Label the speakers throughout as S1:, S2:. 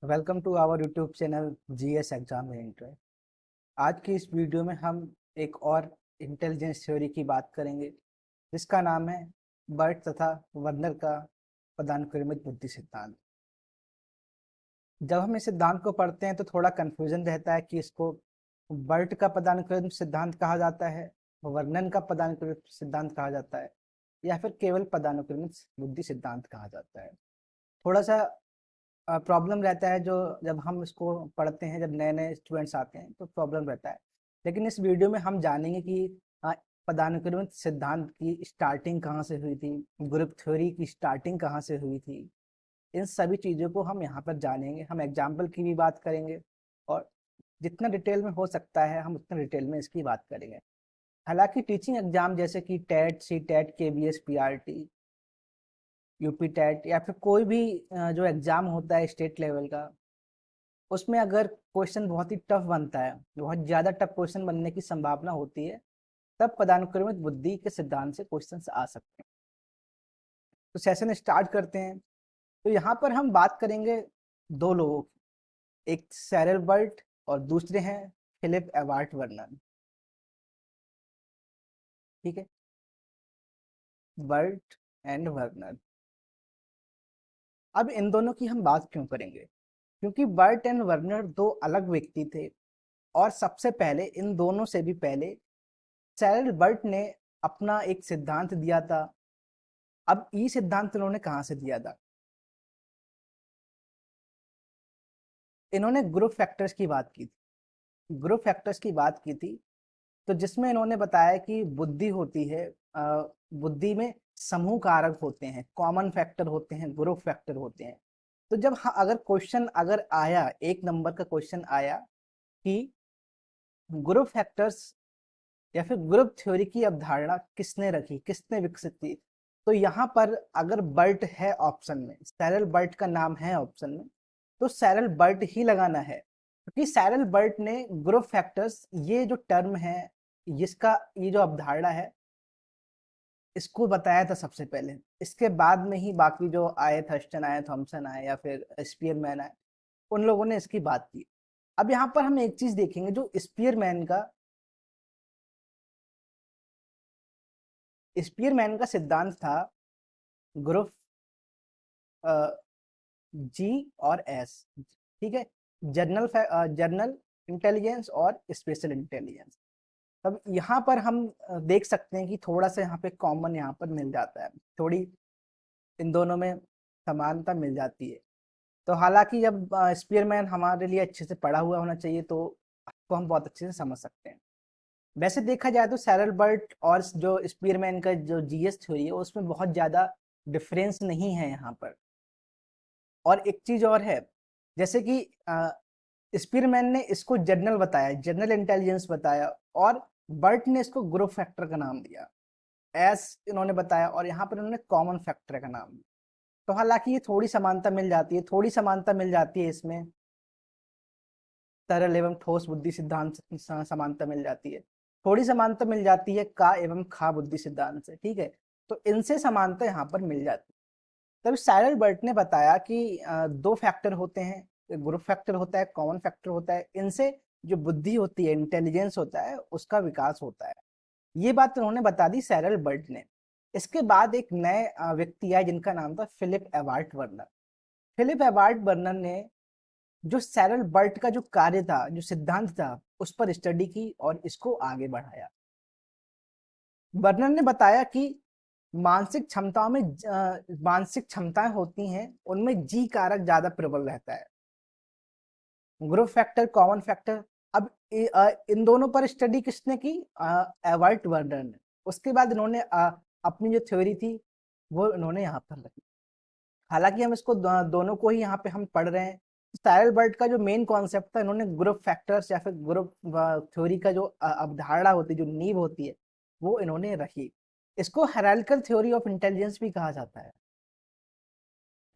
S1: Welcome to our YouTube channel GS exam inter. आज की इस वीडियो में हम एक और इंटेलिजेंस थ्योरी की बात करेंगे जिसका नाम है बर्ट तथा वर्नर का पदानुक्रमित बुद्धि सिद्धांत। जब हम इस सिद्धांत को पढ़ते हैं तो थोड़ा कन्फ्यूजन रहता है कि इसको बर्ट का पदानुक्रमित सिद्धांत कहा जाता है, वर्नन का पदानुक्रमित सिद्धांत कहा जाता है, या फिर केवल पदानुक्रमित बुद्धि सिद्धांत कहा जाता है। थोड़ा सा प्रॉब्लम रहता है जो जब हम इसको पढ़ते हैं, जब नए नए स्टूडेंट्स आते हैं तो प्रॉब्लम रहता है। लेकिन इस वीडियो में हम जानेंगे कि पदानुक्रमित सिद्धांत की स्टार्टिंग कहाँ से हुई थी, ग्रुप थ्योरी की स्टार्टिंग कहाँ से हुई थी। इन सभी चीज़ों को हम यहाँ पर जानेंगे। हम एग्जाम्पल की भी बात करेंगे और जितना डिटेल में हो सकता है हम उतना डिटेल में इसकी बात करेंगे। हालांकि टीचिंग एग्जाम जैसे कि TET, C TET, KBS, PRT, UP TET या फिर कोई भी जो एग्जाम होता है स्टेट लेवल का, उसमें अगर क्वेश्चन बहुत ही टफ बनता है, बहुत ज़्यादा टफ क्वेश्चन बनने की संभावना होती है, तब पदानुक्रमित बुद्धि के सिद्धांत से क्वेश्चन आ सकते हैं। तो सेशन स्टार्ट करते हैं। तो यहाँ पर हम बात करेंगे दो लोगों की, एक सैरल बर्ट और दूसरे हैं फिलिप एवार्ट वर्नर। ठीक है, बर्ट एंड वर्नर। अब इन दोनों की हम बात क्यों करेंगे? क्योंकि बर्ट एंड वर्नर दो अलग व्यक्ति थे और सबसे पहले, इन दोनों से भी पहले, सैरल बर्ट ने अपना एक सिद्धांत दिया था। अब ये सिद्धांत इन्होंने कहाँ से दिया था? इन्होंने ग्रुप फैक्टर्स की बात की थी। ग्रुप फैक्टर्स की बात की थी तो जिसमें इन्होंने बताया कि बुद्धि होती है, बुद्धि में समूह कारक होते हैं, कॉमन फैक्टर होते हैं, ग्रुप फैक्टर होते हैं। तो जब अगर क्वेश्चन अगर आया, एक नंबर का क्वेश्चन आया कि ग्रुप फैक्टर्स या फिर ग्रुप थ्योरी की अवधारणा किसने रखी, किसने विकसित की, तो यहाँ पर अगर बर्ट है ऑप्शन में, सैरल बर्ट का नाम है ऑप्शन में, तो सैरल बर्ट ही लगाना है। क्योंकि सैरल बर्ट ने ग्रुप फैक्टर्स, ये जो टर्म है, जिसका ये जो अवधारणा है, इसको बताया था सबसे पहले। इसके बाद में ही बाकी जो आए, थर्स्टन आए, थॉमसन आए या फिर स्पीयरमैन आए, उन लोगों ने इसकी बात की। अब यहाँ पर हम एक चीज देखेंगे, जो स्पीयरमैन का सिद्धांत था ग्रुप जी और एस। ठीक है, जर्नल इंटेलिजेंस और स्पेशल इंटेलिजेंस। तब यहाँ पर हम देख सकते हैं कि थोड़ा सा यहाँ पे कॉमन यहाँ पर मिल जाता है, थोड़ी इन दोनों में समानता मिल जाती है। तो हालांकि जब स्पीयरमैन हमारे लिए अच्छे से पढ़ा हुआ होना चाहिए तो आपको हम बहुत अच्छे से समझ सकते हैं। वैसे देखा जाए तो सैरल बर्ट और जो स्पीयरमैन का जो जीएस थ्योरी है उसमें बहुत ज़्यादा डिफरेंस नहीं है यहाँ पर। और एक चीज़ और है, जैसे कि स्पीयरमैन ने इसको जनरल बताया, जनरल इंटेलिजेंस बताया, और बर्ट ने इसको ग्रुप फैक्टर का नाम दिया, एस इन्होंने बताया, और यहाँ पर इन्होंने कॉमन फैक्टर का नाम दिया। तो हालांकि ये थोड़ी समानता मिल जाती है, थोड़ी समानता मिल जाती है इसमें, तरल एवं ठोस बुद्धि सिद्धांत से समानता मिल जाती है, थोड़ी समानता मिल जाती है का एवं खा बुद्धि सिद्धांत से। ठीक है, तो इनसे समानता यहाँ पर मिल जाती है। तब सैरल बर्ट ने बताया कि दो फैक्टर होते हैं, ग्रुप फैक्टर होता है, कॉमन फैक्टर होता है, इनसे जो बुद्धि होती है, इंटेलिजेंस होता है, उसका विकास होता है। ये बात उन्होंने बता दी सैरल बर्ट ने। इसके बाद एक नए व्यक्ति आए जिनका नाम था Philip Ewart Werner. Philip Ewart Werner ने जो सैरल बर्ट का जो कार्य था, जो सिद्धांत था, उस पर स्टडी की और इसको आगे बढ़ाया। वर्नर ने बताया कि मानसिक क्षमताओं में मानसिक क्षमताएं होती हैं, उनमें जी कारक ज्यादा प्रबल रहता है, ग्रुप फैक्टर, कॉमन फैक्टर। अब इन दोनों पर स्टडी किसने की? एवर्ट वर्नर ने। उसके बाद इन्होंने अपनी जो थ्योरी थी वो इन्होंने यहाँ पर रखी। हालांकि हम इसको दोनों को ही यहाँ पे हम पढ़ रहे हैं। साइरल बर्ट का जो मेन कॉन्सेप्ट था, इन्होंने ग्रुप फैक्टर्स या फिर ग्रुप थ्योरी का जो अवधारणा होती है, जो नींव होती है, वो इन्होंने रखी। इसको हायरार्किकल थ्योरी ऑफ इंटेलिजेंस भी कहा जाता है।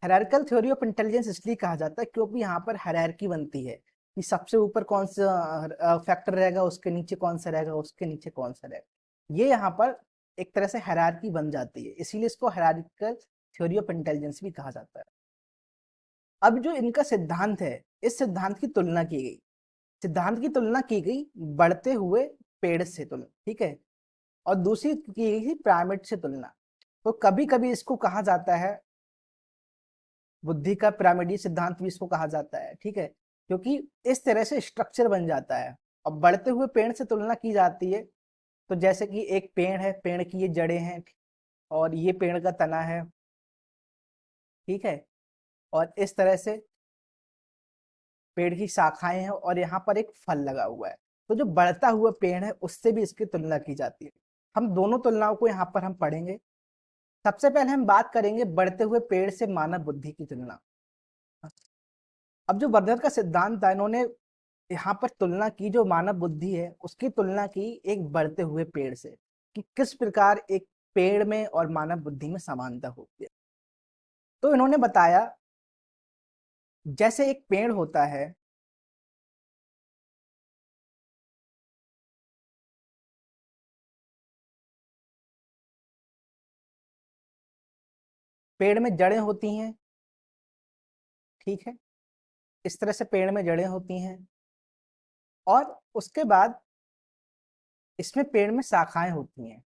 S1: हायरार्किकल थ्योरी ऑफ इंटेलिजेंस इसलिए कहा जाता है क्योंकि यहाँ पर हायरार्की बनती है कि सबसे ऊपर कौन सा फैक्टर रहेगा, उसके नीचे कौन सा रहेगा, उसके नीचे कौन सा रहेगा। ये यहाँ पर एक तरह से हायरार्की बन जाती है, इसीलिए इसको हायरार्किकल थ्योरी ऑफ इंटेलिजेंस भी कहा जाता है। अब जो इनका सिद्धांत है, इस सिद्धांत की तुलना की गई, सिद्धांत की तुलना की गई बढ़ते हुए पेड़ से तुलना, ठीक है, और दूसरी की गई थी पिरामिड से तुलना। तो कभी कभी इसको कहा जाता है बुद्धि का पिरामिडीय सिद्धांत भी इसको कहा जाता है, ठीक है, क्योंकि इस तरह से स्ट्रक्चर बन जाता है। अब बढ़ते हुए पेड़ से तुलना की जाती है, तो जैसे कि एक पेड़ है, पेड़ की ये जड़ें हैं और ये पेड़ का तना है, ठीक है, और इस तरह से पेड़ की शाखाएं हैं और यहाँ पर एक फल लगा हुआ है। तो जो बढ़ता हुआ पेड़ है उससे भी इसकी तुलना की जाती है। हम दोनों तुलनाओं को यहाँ पर हम पढ़ेंगे। सबसे पहले हम बात करेंगे बढ़ते हुए पेड़ से मानव बुद्धि की तुलना। अब जो बर्नर का सिद्धांत था, इन्होंने यहाँ पर तुलना की, जो मानव बुद्धि है उसकी तुलना की एक बढ़ते हुए पेड़ से, कि किस प्रकार एक पेड़ में और मानव बुद्धि में समानता होती है। तो इन्होंने बताया जैसे एक पेड़ होता है, पेड़ में जड़ें होती हैं, ठीक है, इस तरह से पेड़ में जड़ें होती हैं, और उसके बाद इसमें पेड़ में शाखाएं होती हैं।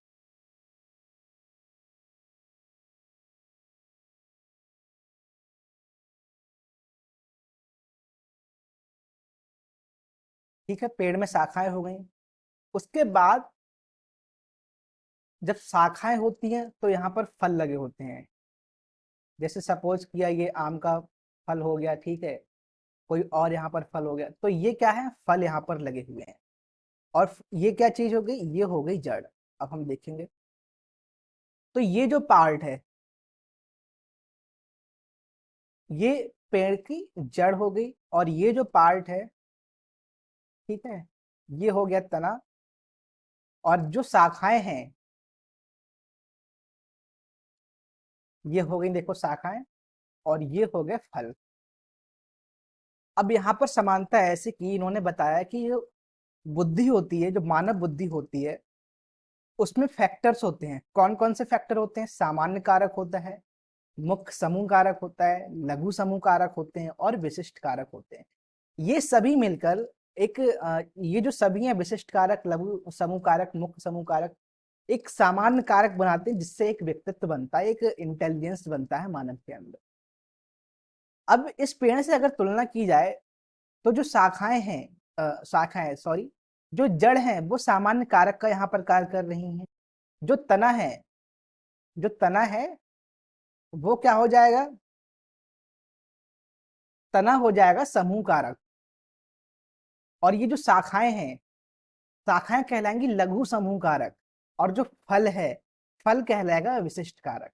S1: ठीक है, पेड़ में शाखाएं हो गई। उसके बाद जब शाखाएं होती हैं तो यहाँ पर फल लगे होते हैं। जैसे सपोज किया ये आम का फल हो गया, ठीक है, कोई और यहाँ पर फल हो गया, तो ये क्या है, फल यहाँ पर लगे हुए हैं। और ये क्या चीज हो गई, ये हो गई जड़। अब हम देखेंगे तो ये जो पार्ट है, ये पेड़ की जड़ हो गई, और ये जो पार्ट है, ठीक है, ये हो गया तना, और जो शाखाएं हैं ये हो गई, देखो शाखाएं, और ये हो गए फल। अब यहाँ पर समानता ऐसे की, इन्होंने बताया कि जो बुद्धि होती है, जो मानव बुद्धि होती है, उसमें फैक्टर्स होते हैं। कौन कौन से फैक्टर होते हैं, सामान्य कारक होता है, मुख्य समूह कारक होता है, लघु समूह कारक होते हैं, और विशिष्ट कारक होते हैं। ये सभी मिलकर एक ये जो सभी हैं, विशिष्ट कारक, लघु समूह कारक, मुख्य समूह कारक, एक सामान्य कारक बनाते हैं, जिससे एक व्यक्तित्व बनता है, एक इंटेलिजेंस बनता है मानव के अंदर। अब इस पेड़ से अगर तुलना की जाए तो जो शाखाएं हैं, शाखाएं सॉरी, जो जड़ हैं वो सामान्य कारक का यहाँ पर कार्य कर रही हैं। जो तना है, जो तना है वो क्या हो जाएगा, तना हो जाएगा समूह कारक। और ये जो शाखाएं हैं, शाखाएं कहलाएंगी लघु समूह कारक। और जो फल है, फल कहलाएगा विशिष्ट कारक।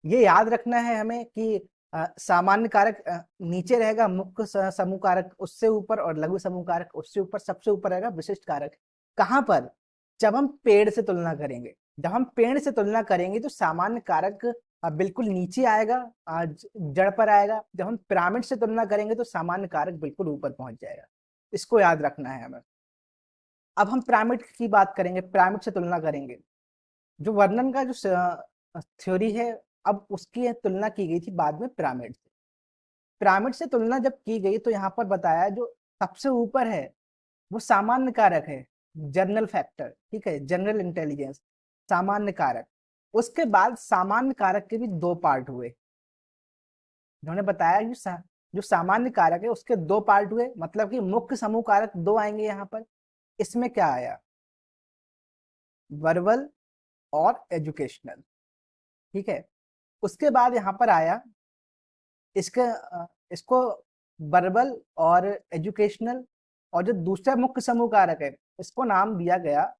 S1: ये याद रखना है हमें कि सामान्य कारक नीचे रहेगा, मुख्य समूह कारक उससे ऊपर, और लघु समूह कारक उससे ऊपर, सबसे ऊपर रहेगा विशिष्ट कारक। कहाँ पर, जब हम पेड़ से तुलना करेंगे, जब हम पेड़ से तुलना करेंगे तो सामान्य कारक बिल्कुल नीचे आएगा, जड़ पर आएगा। जब हम पिरामिड से तुलना करेंगे तो सामान्य कारक बिल्कुल ऊपर पहुंच जाएगा। इसको याद रखना है हमें। अब हम पिरामिड की बात करेंगे, पिरामिड से तुलना करेंगे। जो वर्णन का जो थ्योरी है, अब उसकी तुलना की गई थी बाद में पिरामिड से। पिरामिड से तुलना जब की गई तो यहाँ पर बताया जो सबसे ऊपर है वो सामान्य कारक है, जनरल फैक्टर, ठीक है, जनरल इंटेलिजेंस, सामान्य कारक। उसके बाद सामान्य कारक के भी दो पार्ट हुए। उन्होंने बताया कि जो सामान्य कारक है उसके दो पार्ट हुए, मतलब कि मुख्य समूह कारक दो आएंगे यहाँ पर। इसमें क्या आया, वर्बल और एजुकेशनल, ठीक है। उसके बाद यहाँ पर आया इसके इसको वर्बल और एजुकेशनल, और जो दूसरा मुख्य समूह कारक है इसको नाम दिया गया,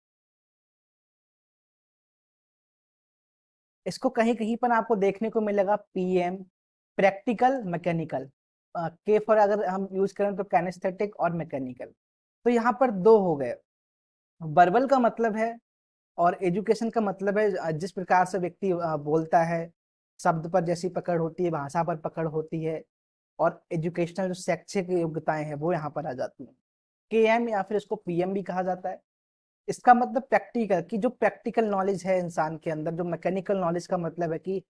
S1: इसको कहीं कहीं पर आपको देखने को मिलेगा पीएम, प्रैक्टिकल मैकेनिकल। के फॉर अगर हम यूज करें तो कैनेस्थेटिक और मैकेनिकल। तो यहाँ पर दो हो गए। वर्बल का मतलब है, और एजुकेशन का मतलब है जिस प्रकार से व्यक्ति बोलता है, शब्द पर जैसी पकड़ होती है, भाषा पर पकड़ होती है। और एजुकेशनल जो शैक्षिक योग्यताएं हैं वो यहाँ पर आ जाती हैं। केएम या फिर इसको पीएम भी कहा जाता है। इसका मतलब प्रैक्टिकल, की जो प्रैक्टिकल नॉलेज है इंसान के अंदर। जो मैकेनिकल नॉलेज का मतलब है कि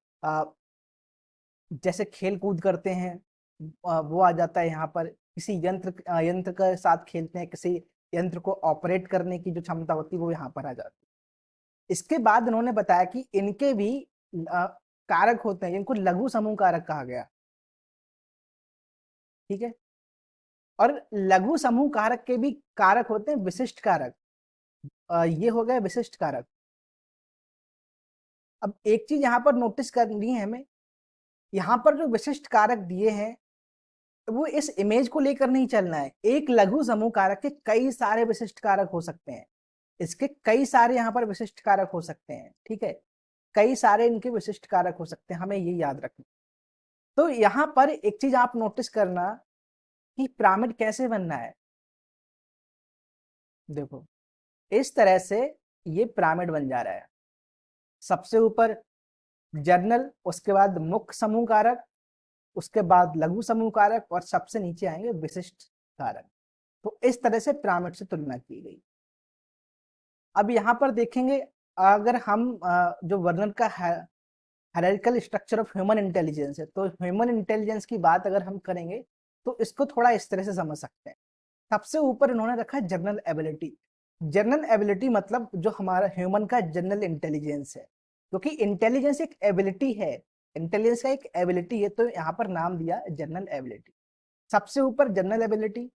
S1: जैसे खेल कूद करते हैं, वो आ जाता है यहाँ पर, किसी यंत्र के साथ खेलते हैं, किसी यंत्र को ऑपरेट करने की जो क्षमता होती है वो यहाँ पर आ जाती है। इसके बाद उन्होंने बताया कि इनके भी कारक होते हैं, इनको लघु समूह कारक कहा गया। ठीक है, और लघु समूह कारक के भी कारक होते हैं विशिष्ट कारक। ये हो गए विशिष्ट कारक। अब एक चीज यहाँ पर नोटिस करनी है हमें, यहाँ पर जो विशिष्ट कारक दिए हैं वो इस इमेज को लेकर नहीं चलना है। एक लघु समूह कारक के कई सारे विशिष्ट कारक हो सकते हैं, इसके कई सारे यहाँ पर विशिष्ट कारक हो सकते हैं। ठीक है, कई सारे इनके विशिष्ट कारक हो सकते हैं, हमें ये याद रखना। तो यहाँ पर एक चीज आप नोटिस करना कि पिरामिड कैसे बनना है। देखो इस तरह से ये पिरामिड बन जा रहा है, सबसे ऊपर जर्नल, उसके बाद मुख्य समूह कारक, उसके बाद लघु समूह कारक, और सबसे नीचे आएंगे विशिष्ट कारक। तो इस तरह से पिरामिड से तुलना की गई। अब यहाँ पर देखेंगे, अगर हम जो वर्णन का hierarchical structure of human intelligence है, तो ह्यूमन इंटेलिजेंस की बात अगर हम करेंगे तो इसको थोड़ा इस तरह से समझ सकते हैं। सबसे ऊपर इन्होंने रखा है जनरल एबिलिटी। जनरल एबिलिटी मतलब जो हमारा ह्यूमन का जनरल इंटेलिजेंस है, क्योंकि इंटेलिजेंस एक एबिलिटी है, इंटेलिजेंस का एक एबिलिटी है, तो यहाँ पर नाम दिया जनरल एबिलिटी। सबसे ऊपर जनरल एबिलिटी,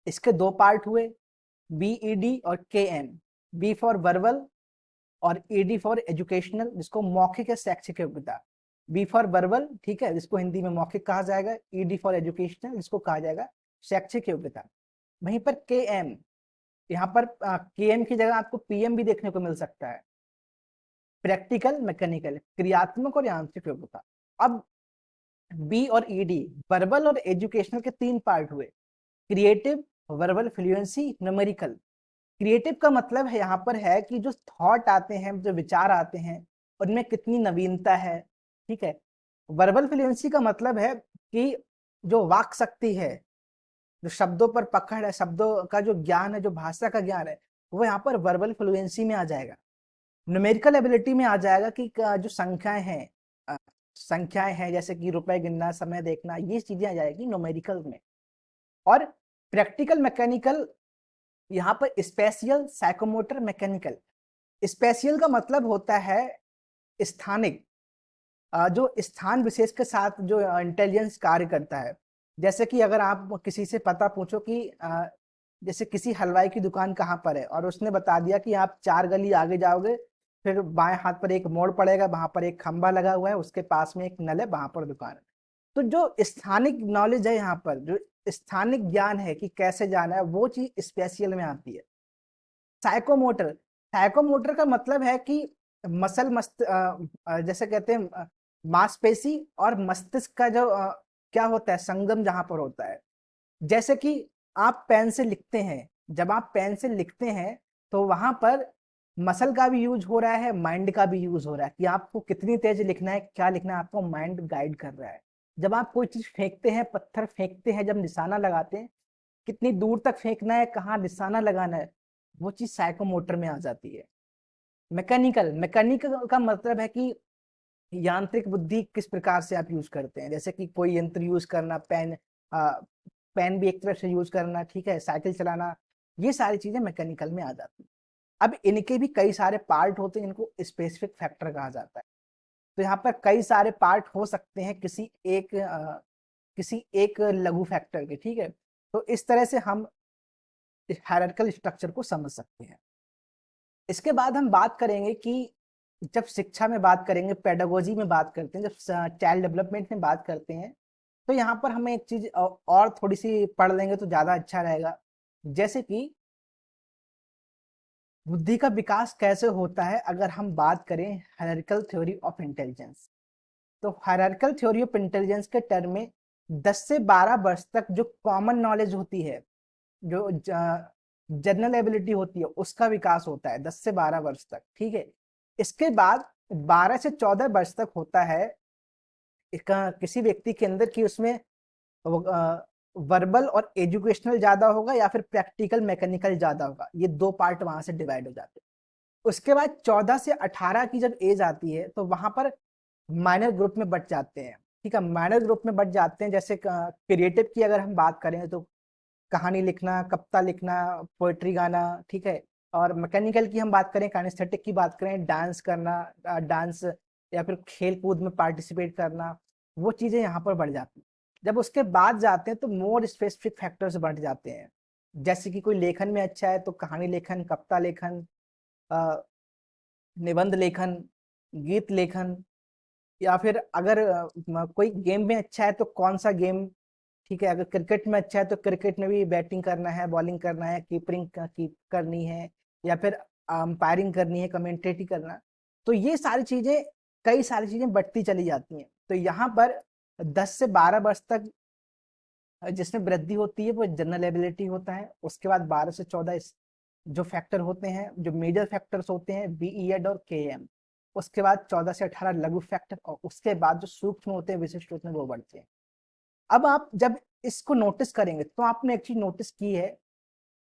S1: इसके दो पार्ट हुए, बीईडी और केएम। बी फॉर वर्बल और ईडी फॉर एजुकेशनल, जिसको मौखिक या शैक्षिक योग्यता। बी फॉर वर्बल, ठीक है, जिसको हिंदी में मौखिक कहा जाएगा। ईडी फॉर एजुकेशनल, जिसको कहा जाएगा शैक्षिक योग्यता। वहीं पर केएम, यहाँ पर केएम की जगह आपको पीएम भी देखने को मिल सकता है, प्रैक्टिकल मैकेनिकल, क्रियात्मक और यांत्रिक योग्यता। अब बी और ईडी, वर्बल और एजुकेशनल के तीन पार्ट हुए, creative, verbal fluency, numerical. Creative का मतलब है यहाँ पर है कि जो थॉट आते हैं, जो विचार आते हैं, उनमें कितनी नवीनता है। ठीक है, वर्बल फ्लुएंसी का मतलब है कि जो वाक शक्ति है, जो शब्दों पर पकड़ है, शब्दों का जो ज्ञान है, जो भाषा का ज्ञान है, वो यहाँ पर वर्बल फ्लुएंसी में आ जाएगा। न्यूमेरिकल एबिलिटी में आ जाएगा कि जो संख्याएं हैं जैसे कि रुपए गिनना, समय देखना, ये चीजें आ जाएगी न्यूमेरिकल में। और प्रैक्टिकल मैकेनिकल, यहाँ पर स्पेशियल, साइकोमोटर, मैकेनिकल। स्पेशियल का मतलब होता है स्थानिक, जो स्थान विशेष के साथ जो इंटेलिजेंस कार्य करता है। जैसे कि अगर आप किसी से पता पूछो कि जैसे किसी हलवाई की दुकान कहाँ पर है, और उसने बता दिया कि आप 4 गली आगे जाओगे, फिर बाएं हाथ पर एक मोड़ पड़ेगा, वहां पर एक खंबा लगा हुआ है, उसके पास में एक नल है, वहां पर दुकान है। तो जो स्थानिक नॉलेज है, यहाँ पर जो स्थानिक ज्ञान है कि कैसे जाना है, वो चीज स्पेशियल में आती है। साइकोमोटर, साइकोमोटर का मतलब है कि जैसे कहते हैं मांसपेशी और मस्तिष्क का जो क्या होता है, संगम जहां पर होता है। जैसे कि आप पेन से लिखते हैं, जब आप पेन से लिखते हैं तो वहां पर मसल का भी यूज हो रहा है, माइंड का भी यूज हो रहा है कि आपको कितनी तेज लिखना है, क्या लिखना है, आपको माइंड गाइड कर रहा है। जब आप कोई चीज फेंकते हैं, पत्थर फेंकते हैं, जब निशाना लगाते हैं, कितनी दूर तक फेंकना है, कहाँ निशाना लगाना है, वो चीज साइकोमोटर में आ जाती है। मैकेनिकल, मैकेनिकल का मतलब है कि यांत्रिक बुद्धि किस प्रकार से आप यूज करते हैं, जैसे कि कोई यंत्र यूज करना, पेन भी एक तरह से यूज करना, ठीक है, साइकिल चलाना, ये सारी चीजें मैकेनिकल में आ जाती हैं। अब इनके भी कई सारे पार्ट होते हैं, इनको स्पेसिफिक फैक्टर कहा जाता है। तो यहाँ पर कई सारे पार्ट हो सकते हैं किसी एक लघु फैक्टर के। ठीक है, तो इस तरह से हम हायरार्किकल स्ट्रक्चर को समझ सकते हैं। इसके बाद हम बात करेंगे कि जब शिक्षा में बात करेंगे, पेडागोजी में बात करते हैं, जब चाइल्ड डेवलपमेंट में बात करते हैं, तो यहाँ पर हमें एक चीज और थोड़ी सी पढ़ लेंगे तो ज्यादा अच्छा रहेगा। जैसे कि बुद्धि का विकास कैसे होता है, अगर हम बात करें हायरार्किकल थ्योरी ऑफ इंटेलिजेंस, तो हायरार्किकल थ्योरी ऑफ इंटेलिजेंस के टर्म में 10 से 12 वर्ष तक जो कॉमन नॉलेज होती है, जो जनरल एबिलिटी होती है, उसका विकास होता है 10 से 12 वर्ष तक। ठीक है, इसके बाद 12 से 14 वर्ष तक होता है किसी व्यक्ति के अंदर कि उसमें वर्बल और एजुकेशनल ज्यादा होगा या फिर प्रैक्टिकल मैकेनिकल ज्यादा होगा, ये दो पार्ट वहां से डिवाइड हो जाते हैं। उसके बाद 14 से 18 की जब एज आती है तो वहां पर माइनर ग्रुप में बट जाते हैं। ठीक है। माइनर ग्रुप में बढ़ जाते हैं, जैसे क्रिएटिव की अगर हम बात करें तो कहानी लिखना, कविता लिखना, पोएट्री गाना, ठीक है। और मैकेनिकल की हम बात करें, काइनेस्थेटिक की बात करें, डांस करना, डांस या फिर खेल कूद में पार्टिसिपेट करना, वो चीजें यहाँ पर बढ़ जाती हैं। जब उसके बाद जाते हैं तो मोर स्पेसिफिक फैक्टर्स बढ़ जाते हैं, जैसे कि कोई लेखन में अच्छा है तो कहानी लेखन, कविता लेखन, निबंध लेखन, गीत लेखन, या फिर अगर कोई गेम में अच्छा है तो कौन सा गेम, ठीक है। अगर क्रिकेट में अच्छा है तो क्रिकेट में भी बैटिंग करना है, बॉलिंग करना है, कीपरिंग कीप करनी है, या फिर अंपायरिंग करनी है, कमेंटेटिंग करना। तो ये सारी चीजें, कई सारी चीजें बढ़ती चली जाती हैं। तो यहाँ पर 10 से 12 वर्ष तक जिसमें वृद्धि होती है वो जनरल एबिलिटी होता है। उसके बाद 12 से 14 जो फैक्टर होते हैं, जो मेजर फैक्टर्स होते हैं, बीईएड और केएम। उसके बाद 14 से 18 लघु फैक्टर, और उसके बाद जो सूक्ष्म होते हैं, विशिष्ट होते हैं, वो बढ़ते हैं। अब आप जब इसको नोटिस करेंगे तो आपने एक चीज नोटिस की है,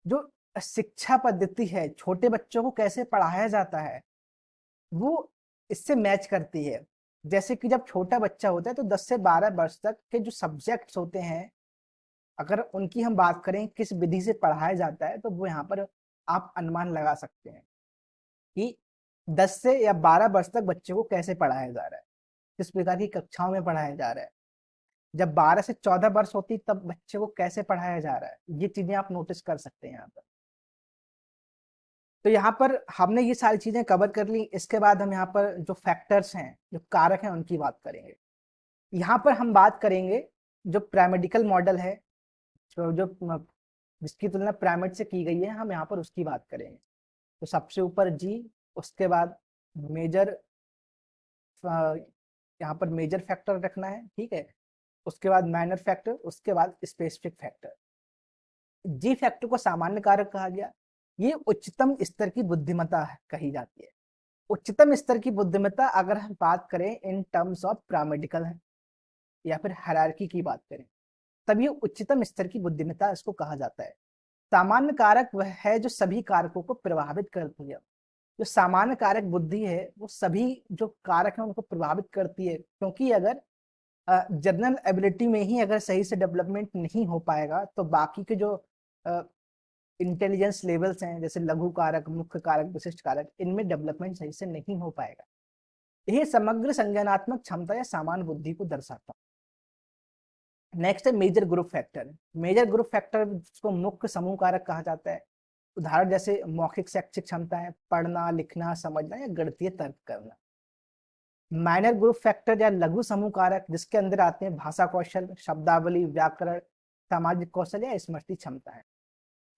S1: जो शिक्षा पद्धति है, छोटे बच्चों को कैसे पढ़ाया जाता है, वो इससे मैच करती है। जैसे कि जब छोटा बच्चा होता है तो 10 से 12 वर्ष तक के जो सब्जेक्ट्स होते हैं, अगर उनकी हम बात करें किस विधि से पढ़ाया जाता है, तो वो यहाँ पर आप अनुमान लगा सकते हैं कि 10 से या 12 वर्ष तक बच्चे को कैसे पढ़ाया जा रहा है, किस प्रकार की कक्षाओं में पढ़ाया जा रहा है। जब 12 से 14 वर्ष होती तब बच्चे को कैसे पढ़ाया जा रहा है, ये चीजें आप नोटिस कर सकते हैं यहाँ पर। तो यहाँ पर हमने ये सारी चीजें कवर कर ली। इसके बाद हम यहाँ पर जो फैक्टर्स हैं, जो कारक हैं, उनकी बात करेंगे। यहाँ पर हम बात करेंगे जो पैरामेडिकल मॉडल है, जो जिसकी तुलना पिरामिड से की गई है, हम यहाँ पर उसकी बात करेंगे। तो सबसे ऊपर जी, उसके बाद मेजर, यहाँ पर मेजर फैक्टर रखना है, ठीक है। उसके बाद माइनर फैक्टर, उसके बाद स्पेसिफिक फैक्टर। जी फैक्टर को सामान्य कारक कहा गया। ये उच्चतम स्तर की बुद्धिमत्ता कही जाती है। उच्चतम स्तर की बुद्धिमत्ता अगर हम बात करें इन टर्म्स ऑफ पिरामिडिकल है या फिर हायरार्की की बात करें, तब ये उच्चतम स्तर की बुद्धिमत्ता इसको कहा जाता है। सामान्य कारक वह है जो सभी कारकों को प्रभावित करती है। जो सामान्य कारक बुद्धि है वो सभी जो कारक है उनको प्रभावित करती है, क्योंकि अगर जनरल एबिलिटी में ही अगर सही से डेवलपमेंट नहीं हो पाएगा तो बाकी के जो इंटेलिजेंस लेवल्स हैं, जैसे लघु कारक, मुख्य कारक, विशिष्ट कारक, इनमें डेवलपमेंट सही से नहीं हो पाएगा। यह समग्र संज्ञानात्मक क्षमता या सामान्य बुद्धि को दर्शाता है। नेक्स्ट है major group factor. Major group factor जिसको मुख्य समूह कारक कहा जाता है। उदाहरण जैसे मौखिक शैक्षिक क्षमता है, पढ़ना, लिखना, समझना या गणितीय तर्क करना। माइनर ग्रुप फैक्टर या लघु समूह कारक जिसके अंदर आते हैं भाषा कौशल, शब्दावली, व्याकरण, सामाजिक कौशल या स्मृति क्षमता है।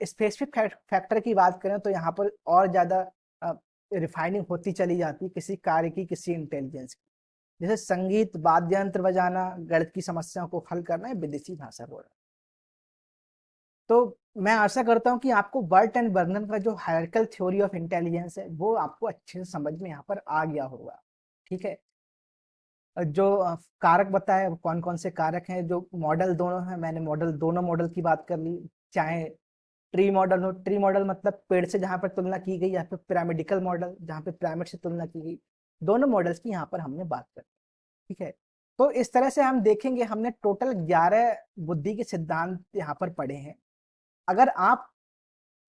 S1: स्पेसिफिक फैक्टर की बात करें तो यहाँ पर और ज्यादा रिफाइनिंग होती चली जाती है किसी कार्य की, किसी इंटेलिजेंस की। जैसे संगीत, वाद्य यंत्र बजाना, गणित की समस्याओं को हल करना या विदेशी भाषा बोलना। तो मैं आशा करता हूँ कि आपको बर्ट एंड बर्नर का जो हायरार्किकल थ्योरी ऑफ इंटेलिजेंस है वो आपको अच्छे से समझ में यहाँ पर आ गया होगा, ठीक है। जो कारक बताए वो कौन कौन से कारक हैं, जो मॉडल दोनों हैं, मैंने दोनों मॉडल की बात कर ली। चाहे ट्री मॉडल हो, ट्री मॉडल मतलब पेड़ से जहां पर तुलना की गई, या फिर पिरामिडिकल मॉडल जहां पे पिरामिड से तुलना की गई, दोनों मॉडल्स की यहाँ पर हमने बात कर, ठीक है। तो इस तरह से हम देखेंगे, हमने टोटल 11 बुद्धि के सिद्धांत यहाँ पर पढ़े हैं। अगर आप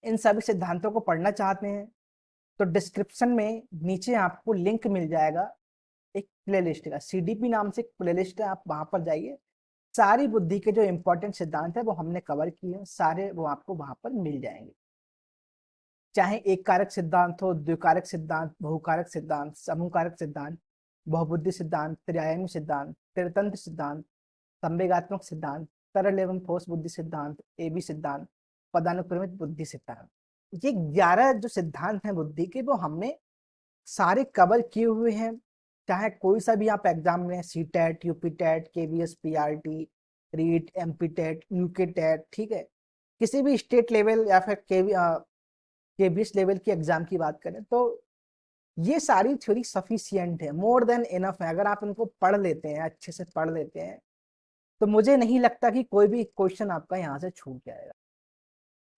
S1: इन सभी सिद्धांतों को पढ़ना चाहते हैं तो डिस्क्रिप्शन में नीचे आपको लिंक मिल जाएगा एक प्लेलिस्ट का, सीडीपी नाम से एक प्लेलिस्ट है, आप वहां पर जाइए। सारी बुद्धि के जो इंपॉर्टेंट सिद्धांत है वो हमने कवर किए हैं, सारे वो आपको वहां पर मिल जाएंगे। चाहे एक कारक सिद्धांत हो, द्विकारक सिद्धांत, बहुकारक सिद्धांत, समूह कारक सिद्धांत, बहुबुद्धि सिद्धांत, त्रिआयामी सिद्धांत, त्रितंत्र सिद्धांत, संवेगात्मक सिद्धांत, तरल एवं ठोस बुद्धि सिद्धांत, एबी सिद्धांत, पदानुक्रमित बुद्धि सिद्धांत। ये 11 जो सिद्धांत हैं बुद्धि के, वो हमने सारे कवर किए हुए हैं। चाहे कोई सा भी आप एग्जाम में, C TET, UP TET, KVS, PRT, REET, MP TET, UK TET, ठीक है, किसी भी स्टेट लेवल या फिर केबीएस लेवल की एग्जाम की बात करें तो ये सारी थ्योरी सफिशियंट है, मोर देन इनफ है। अगर आप इनको पढ़ लेते हैं, अच्छे से पढ़ लेते हैं, तो मुझे नहीं लगता कि कोई भी क्वेश्चन आपका यहाँ से छूट जाएगा,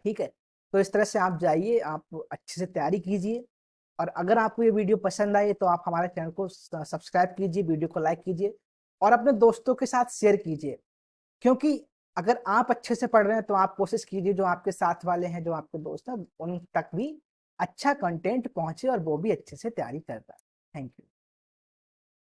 S1: ठीक है। तो इस तरह से आप जाइए, आप अच्छे से तैयारी कीजिए। और अगर आपको ये वीडियो पसंद आए तो आप हमारे चैनल को सब्सक्राइब कीजिए, वीडियो को लाइक कीजिए। और अपने दोस्तों के साथ शेयर कीजिए, क्योंकि अगर आप अच्छे से पढ़ रहे हैं तो आप कोशिश कीजिए जो आपके साथ वाले हैं, जो आपके दोस्त हैं, उन तक भी अच्छा कंटेंट पहुंचे और वो भी अच्छे से तैयारी कर पाए। Thank you.